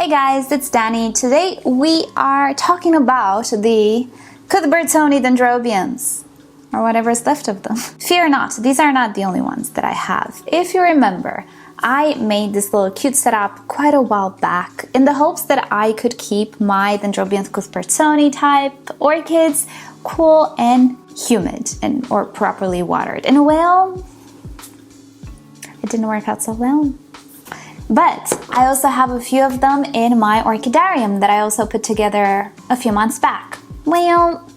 Hey guys, it's Danny. Today we are talking about the cuthbertsonii dendrobiums, or whatever's left of them. Fear not, these are not the only ones that I have. If you remember, I made this little cute setup quite a while back in the hopes that I could keep my Dendrobium cuthbertsonii type orchids cool and humid or properly watered. And well, it didn't work out so well. But I also have a few of them in my Orchidarium that I also put together a few months back. Well,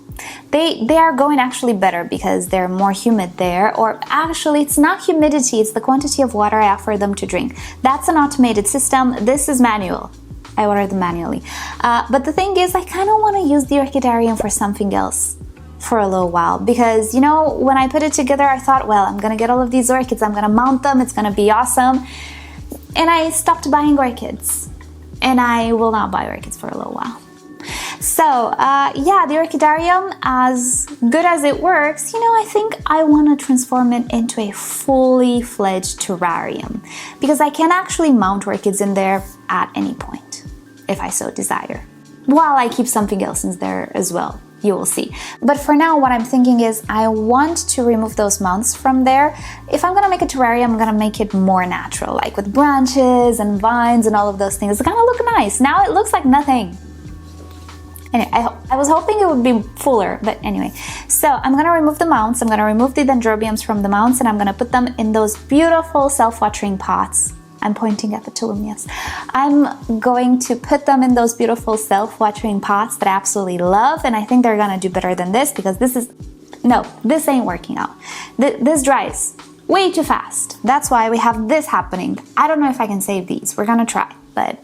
they are going actually better because they're more humid there, or actually it's not humidity, it's the quantity of water I offer them to drink. That's an automated system, this is manual. I water them manually. But the thing is, I kind of want to use the Orchidarium for something else for a little while, because you know, when I put it together I thought, well, I'm gonna get all of these orchids, I'm gonna mount them, it's gonna be awesome. And I stopped buying orchids, and I will not buy orchids for a little while. So yeah, the Orchidarium, as good as it works, you know, I think I want to transform it into a fully fledged terrarium, because I can actually mount orchids in there at any point, if I so desire, while I keep something else in there as well. You will see. But for now, what I'm thinking is I want to remove those mounts from there. If I'm gonna make a terrarium, I'm gonna make it more natural, like with branches and vines and all of those things. It's gonna look nice. Now it looks like nothing. Anyway, I was hoping it would be fuller, but anyway. So I'm gonna remove the mounts, I'm gonna remove the dendrobiums from the mounts, and I'm gonna put them in those beautiful self-watering pots. I'm pointing at the Tolumias. I'm going to put them in those beautiful self-watering pots that I absolutely love, and I think they're gonna do better than this, because this ain't working out. This dries way too fast. That's why we have this happening. I don't know if I can save these. We're gonna try, but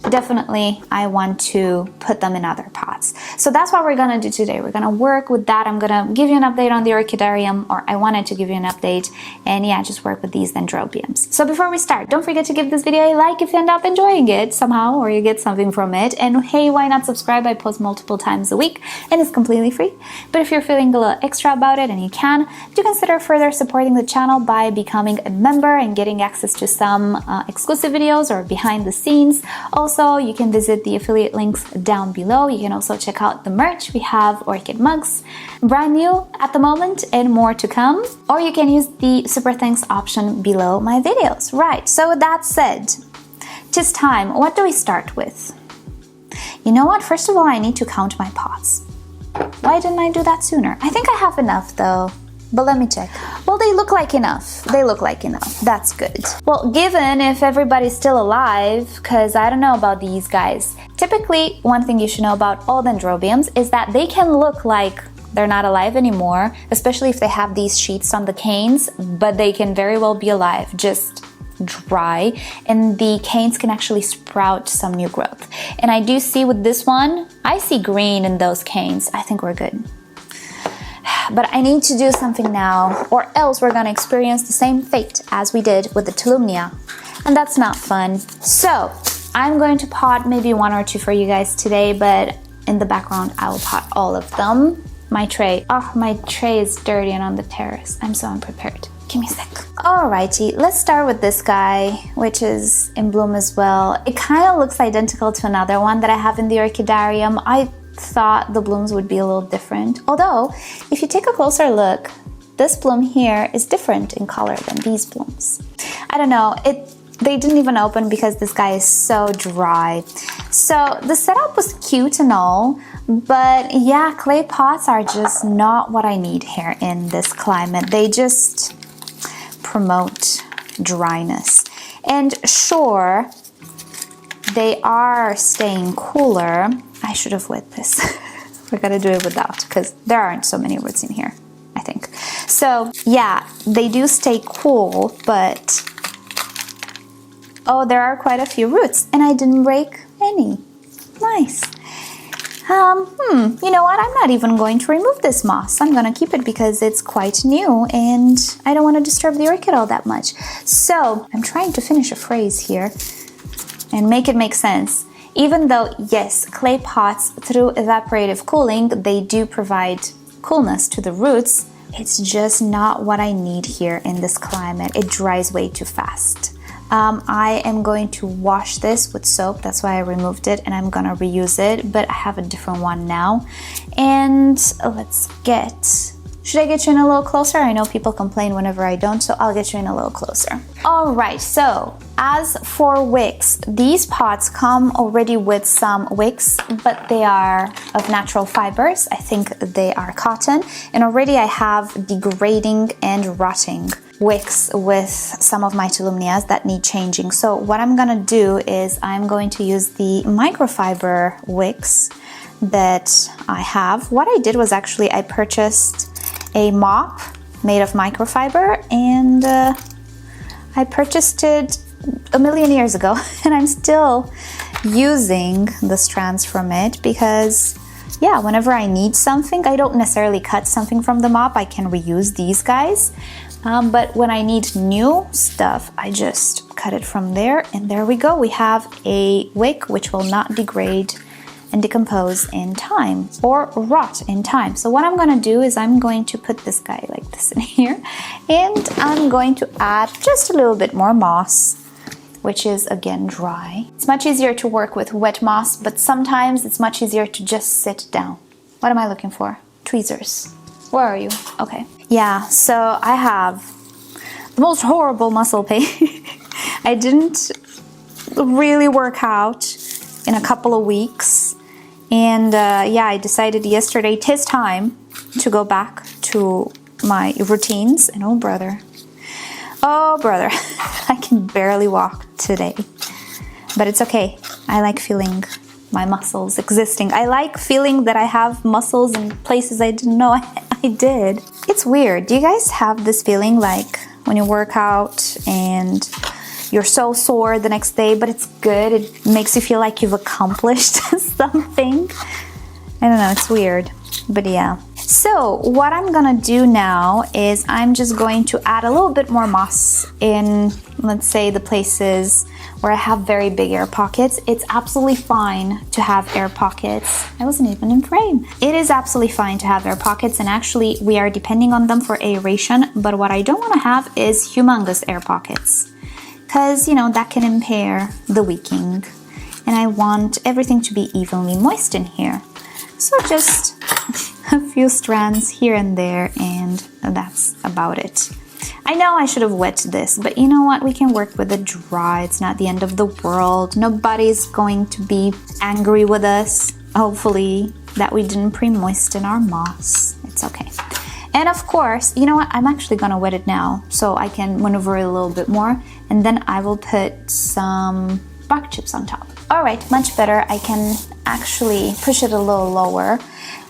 definitely I want to put them in other pots. So that's what we're gonna do today. We're gonna work with that. I'm gonna give you an update on the Orchidarium, or I wanted to give you an update, and yeah, just work with these dendrobiums. So before we start, don't forget to give this video a like if you end up enjoying it somehow, or you get something from it. And hey, why not subscribe? I post multiple times a week and it's completely free. But if you're feeling a little extra about it, and you can, do consider further supporting the channel by becoming a member and getting access to some exclusive videos or behind the scenes. Also, you can visit the affiliate links down below. You can also check out the merch. We have orchid mugs, brand new at the moment and more to come. Or you can use the super thanks option below my videos. Right, so with that said, 'tis time. What do we start with? You know what? First of all, I need to count my pots. Why didn't I do that sooner? I think I have enough though. But let me check. Well, they look like enough. They look like enough. That's good. Well, given if everybody's still alive, because I don't know about these guys. Typically, one thing you should know about all dendrobiums is that they can look like they're not alive anymore, especially if they have these sheets on the canes, but they can very well be alive, just dry, and the canes can actually sprout some new growth. And I do see with this one, I see green in those canes. I think we're good. But I need to do something now, or else we're gonna experience the same fate as we did with the Tolumnia, and that's not fun. So I'm going to pot maybe one or two for you guys today, but in the background I will pot all of them. My tray is dirty and on the terrace. I'm so unprepared. Give me a sec. Alrighty, let's start with this guy, which is in bloom as well. It kind of looks identical to another one that I have in the Orchidarium. I thought the blooms would be a little different, although if you take a closer look, this bloom here is different in color than these blooms. I don't know, they didn't even open because this guy is so dry. So the setup was cute and all, but yeah, clay pots are just not what I need here in this climate. They just promote dryness. And sure, they are staying cooler. I should have lit this. We're gonna do it without, because there aren't so many roots in here, I think. So yeah, they do stay cool, but oh, there are quite a few roots, and I didn't break any. Nice. You know what? I'm not even going to remove this moss. I'm gonna keep it because it's quite new, and I don't want to disturb the orchid all that much. So I'm trying to finish a phrase here and make it make sense. Even though, yes, clay pots, through evaporative cooling, they do provide coolness to the roots, it's just not what I need here in this climate. It dries way too fast. I am going to wash this with soap. That's why I removed it, and I'm gonna reuse it, but I have a different one now. And let's get... Should I get you in a little closer? I know people complain whenever I don't, so I'll get you in a little closer. All right, so as for wicks, these pots come already with some wicks, but they are of natural fibers. I think they are cotton, and already I have degrading and rotting wicks with some of my Tolumnias that need changing. So what I'm gonna do is I'm going to use the microfiber wicks that I have. What I did was actually I purchased a mop made of microfiber, and I purchased it a million years ago, and I'm still using the strands from it because, yeah, whenever I need something, I don't necessarily cut something from the mop. I can reuse these guys, but when I need new stuff, I just cut it from there, and there we go. We have a wick which will not degrade and decompose in time or rot in time. So what I'm gonna do is I'm going to put this guy like this in here, and I'm going to add just a little bit more moss, which is again dry. It's much easier to work with wet moss, but sometimes it's much easier to just sit down. What am I looking for? Tweezers. Where are you? Okay. Yeah, so I have the most horrible muscle pain. I didn't really work out in a couple of weeks. And yeah, I decided yesterday, it is time to go back to my routines. And oh brother, I can barely walk today. But it's okay. I like feeling my muscles existing. I like feeling that I have muscles in places I didn't know I did. It's weird. Do you guys have this feeling like when you work out and you're so sore the next day, but it's good? It makes you feel like you've accomplished something. I don't know, it's weird, but yeah. So what I'm gonna do now is I'm just going to add a little bit more moss in, let's say, the places where I have very big air pockets. It's absolutely fine to have air pockets. I wasn't even in frame. It is absolutely fine to have air pockets, and actually we are depending on them for aeration, but what I don't wanna have is humongous air pockets, because, you know, that can impair the wicking, and I want everything to be evenly moist in here. So just a few strands here and there, and that's about it. I know I should have wet this, but you know what? We can work with it dry. It's not the end of the world. Nobody's going to be angry with us, hopefully, that we didn't pre-moisten our moss. It's okay. And of course, you know what? I'm actually gonna wet it now so I can maneuver it a little bit more, and then I will put some bark chips on top. All right, much better. I can actually push it a little lower,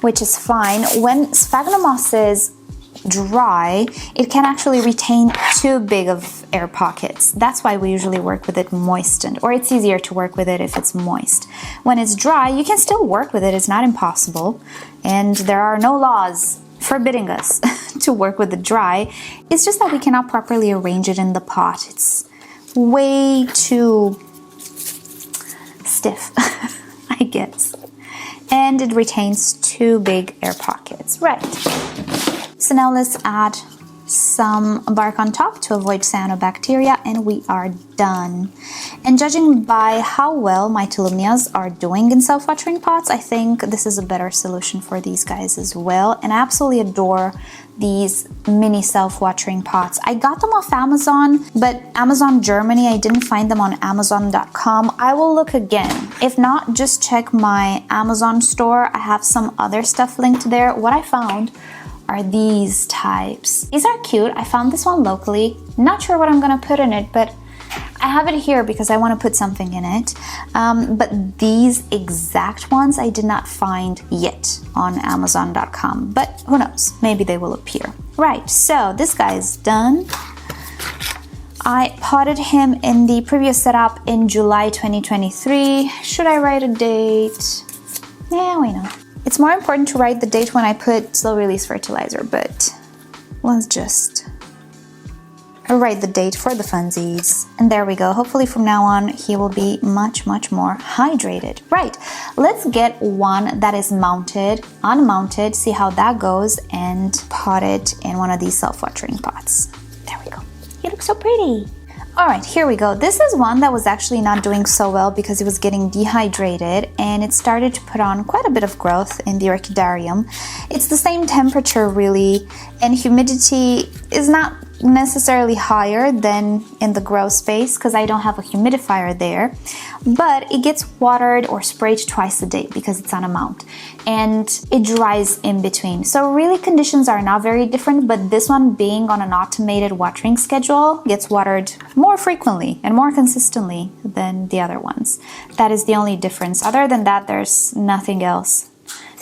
which is fine. When sphagnum moss is dry, it can actually retain too big of air pockets. That's why we usually work with it moistened, or it's easier to work with it if it's moist. When it's dry, you can still work with it. It's not impossible, and there are no laws forbidding us to work with it dry. It's just that we cannot properly arrange it in the pot. It's way too stiff, I guess. And it retains too big air pockets. Right. So now let's add some bark on top to avoid cyanobacteria, and we are done. And judging by how well my Tolumnias are doing in self-watering pots, I think this is a better solution for these guys as well. And I absolutely adore these mini self-watering pots. I got them off Amazon, but Amazon Germany, I didn't find them on Amazon.com. I will look again. If not, just check my Amazon store. I have some other stuff linked there. What I found are these types. These are cute. I found this one locally. Not sure what I'm gonna put in it, but I have it here because I want to put something in it. But these exact ones I did not find yet on Amazon.com, but who knows, maybe they will appear. Right, so this guy's done. I potted him in the previous setup in July 2023. Should I write a date? Yeah, why not? It's more important to write the date when I put slow release fertilizer, but let's just write the date for the funsies. And there we go. Hopefully from now on he will be much more hydrated. Right, let's get one that is mounted, unmounted, see how that goes, and pot it in one of these self-watering pots. There we go. He looks so pretty. All right, here we go. This is one that was actually not doing so well because it was getting dehydrated and it started to put on quite a bit of growth in the Orchidarium. It's the same temperature really, and humidity is not necessarily higher than in the grow space because I don't have a humidifier there, but it gets watered or sprayed twice a day because it's on a mount, and it dries in between. So really conditions are not very different, but this one being on an automated watering schedule gets watered more frequently and more consistently than the other ones. That is the only difference. Other than that, there's nothing else.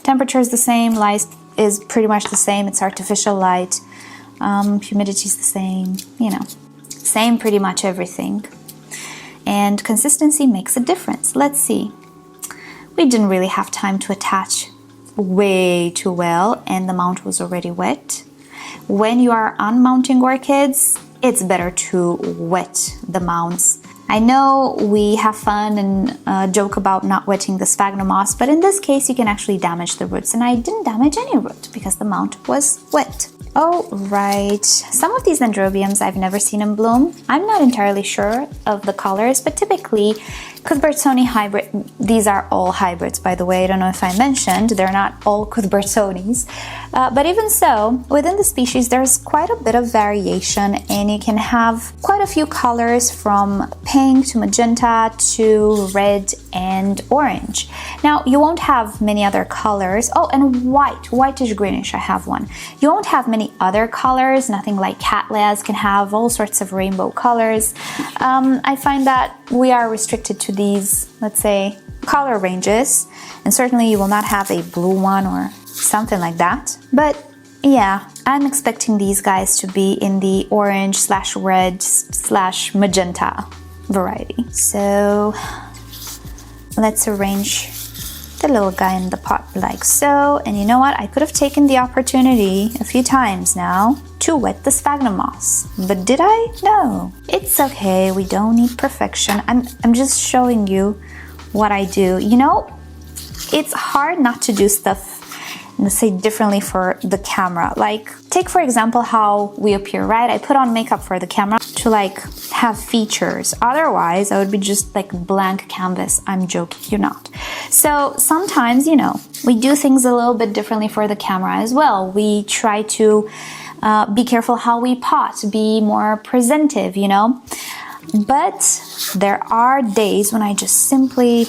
Temperature is the same, light is pretty much the same, it's artificial light. Humidity is the same, you know, same pretty much everything. And consistency makes a difference. Let's see. We didn't really have time to attach way too well, and the mount was already wet. When you are unmounting orchids, it's better to wet the mounts. I know we have fun and joke about not wetting the sphagnum moss, but in this case you can actually damage the roots, and I didn't damage any root because the mount was wet. Oh, right. Some of these Dendrobiums I've never seen in bloom. I'm not entirely sure of the colors, but typically cuthbertsonii hybrid, these are all hybrids, by the way. I don't know if I mentioned, they're not all cuthbertsonis. But even so, within the species, there's quite a bit of variation, and you can have quite a few colors from pink to magenta to red and orange. Now, you won't have many other colors. Oh, and whitish greenish, I have one. You won't have many other colors, nothing like Kallax can have all sorts of rainbow colors. I find that we are restricted to these, let's say, color ranges, and certainly you will not have a blue one or something like that. But yeah, I'm expecting these guys to be in the orange / red / magenta variety. So let's arrange the little guy in the pot like so. And you know what? I could have taken the opportunity a few times now to wet the sphagnum moss. But did I? No. It's okay. We don't need perfection. I'm just showing you what I do. You know, it's hard not to do stuff, let's say, differently for the camera. Like, take for example how we appear, right? I put on makeup for the camera to like have features. Otherwise, I would be just like blank canvas. I'm joking, you're not. So sometimes, you know, we do things a little bit differently for the camera as well. We try to be careful how we pot, be more presentive, you know. But there are days when I just simply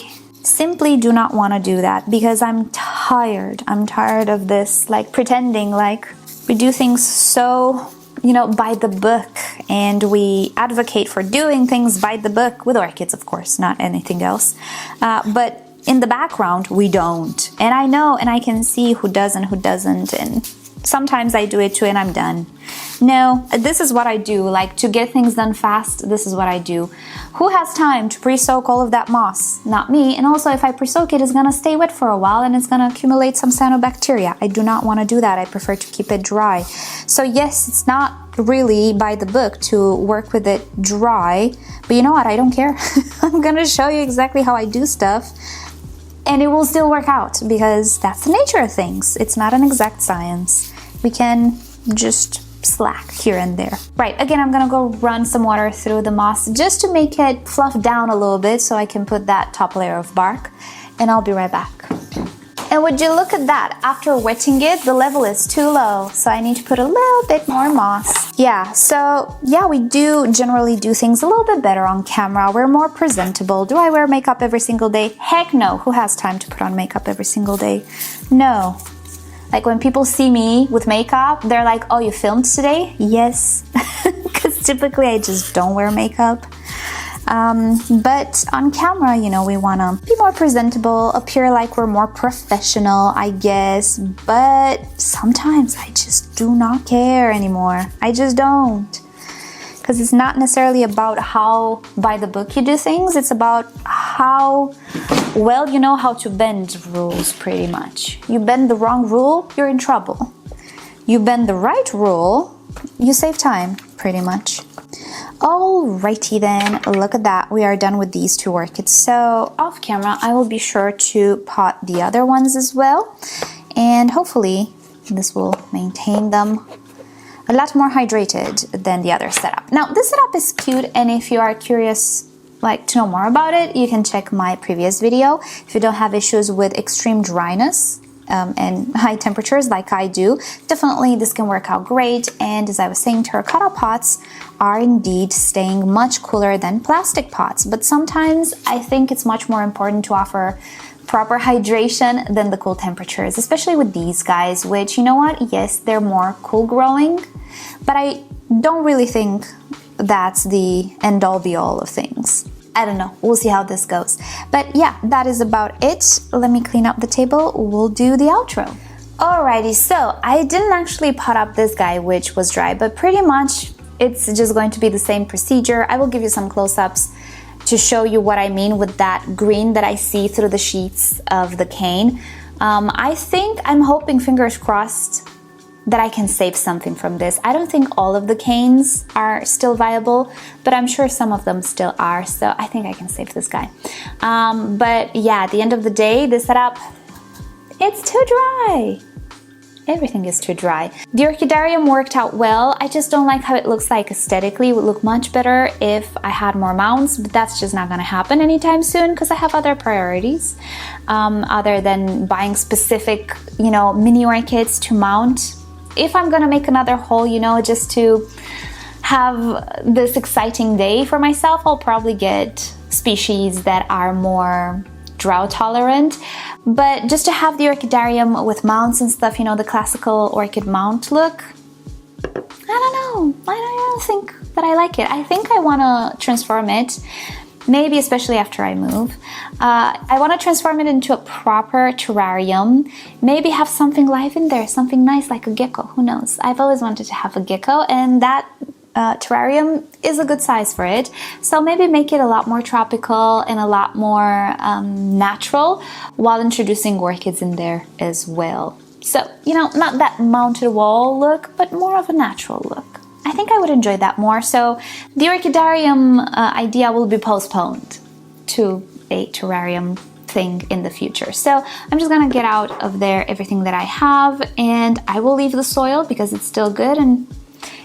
do not want to do that because I'm tired. I'm tired of this, like pretending like we do things so, you know, by the book, and we advocate for doing things by the book with orchids, of course, not anything else. But in the background, we don't. And I know, and I can see who does and who doesn't, and sometimes I do it too and I'm done. No, this is what I do, like to get things done fast, this is what I do. Who has time to pre-soak all of that moss? Not me. And also if I pre-soak it, it's gonna stay wet for a while and it's gonna accumulate some cyanobacteria. I do not want to do that. I prefer to keep it dry. So yes, it's not really by the book to work with it dry, but you know what? I don't care. I'm gonna show you exactly how I do stuff. And it will still work out because that's the nature of things. It's not an exact science. We can just slack here and there. Right, again, I'm gonna go run some water through the moss just to make it fluff down a little bit so I can put that top layer of bark, and I'll be right back. And would you look at that, after wetting it, the level is too low, so I need to put a little bit more moss. Yeah, so yeah, we do generally do things a little bit better on camera. We're more presentable. Do I wear makeup every single day? Heck no. Who has time to put on makeup every single day? No. Like when people see me with makeup, they're like, oh, you filmed today? Yes, because typically I just don't wear makeup. But on camera, you know, we want to be more presentable, appear like we're more professional, I guess. But sometimes I just do not care anymore. I just don't. Because it's not necessarily about how by the book you do things. It's about how well you know how to bend rules, pretty much. You bend the wrong rule, you're in trouble. You bend the right rule, you save time, pretty much. Alrighty then, look at that. We are done with these two orchids. So off camera, I will be sure to pot the other ones as well. And hopefully this will maintain them a lot more hydrated than the other setup. Now, this setup is cute, and if you are curious like to know more about it, you can check my previous video. If you don't have issues with extreme dryness and high temperatures like I do, definitely this can work out great. And as I was saying, terracotta pots are indeed staying much cooler than plastic pots, but sometimes I think it's much more important to offer proper hydration than the cool temperatures, especially with these guys, which, you know what, yes, they're more cool growing, but I don't really think that's the end all be all of things. I don't know, we'll see how this goes. But yeah, that is about it. Let me clean up the table, we'll do the outro. Alrighty, so I didn't actually pot up this guy, which was dry, but pretty much it's just going to be the same procedure. I will give you some close-ups to show you what I mean with that green that I see through the sheets of the cane. I'm hoping, fingers crossed, that I can save something from this. I don't think all of the canes are still viable, but I'm sure some of them still are, so I think I can save this guy. But yeah, at the end of the day, this setup, it's too dry. Everything is too dry. The Orchidarium worked out well. I just don't like how it looks like aesthetically. It would look much better if I had more mounts, but that's just not gonna happen anytime soon because I have other priorities other than buying specific, mini orchids to mount. If I'm gonna make another haul, just to have this exciting day for myself, I'll probably get species that are more drought tolerant. But just to have the Orchidarium with mounts and stuff, the classical orchid mount look, I don't know. I don't think that I like it. I think I want to transform it, maybe especially after I move. I want to transform it into a proper terrarium. Maybe have something live in there, something nice like a gecko. Who knows? I've always wanted to have a gecko, and that terrarium is a good size for it. So maybe make it a lot more tropical and a lot more natural while introducing orchids in there as well. So, not that mounted wall look, but more of a natural look. I think I would enjoy that more. So the Orchidarium idea will be postponed to a terrarium thing in the future. So I'm just gonna get out of there everything that I have, and I will leave the soil because it's still good. And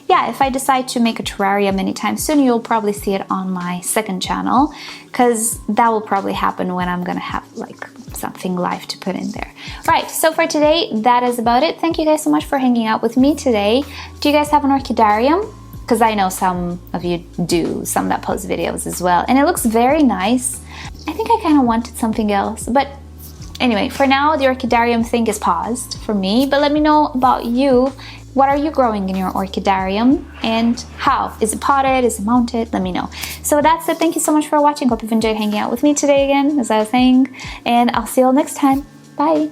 yeah, if I decide to make a terrarium anytime soon, you'll probably see it on my second channel, because that will probably happen when I'm gonna have like something live to put in there. Right, so for today, that is about it. Thank you guys so much for hanging out with me today. Do you guys have an Orchidarium? Because I know some of you do, some that post videos as well, and it looks very nice. I think I kind of wanted something else, but anyway, for now, the Orchidarium thing is paused for me, but let me know about you. What are you growing in your Orchidarium, and how? Is it potted? Is it mounted? Let me know. So that's it. Thank you so much for watching. Hope you've enjoyed hanging out with me today again, as I was saying, and I'll see you all next time. Bye.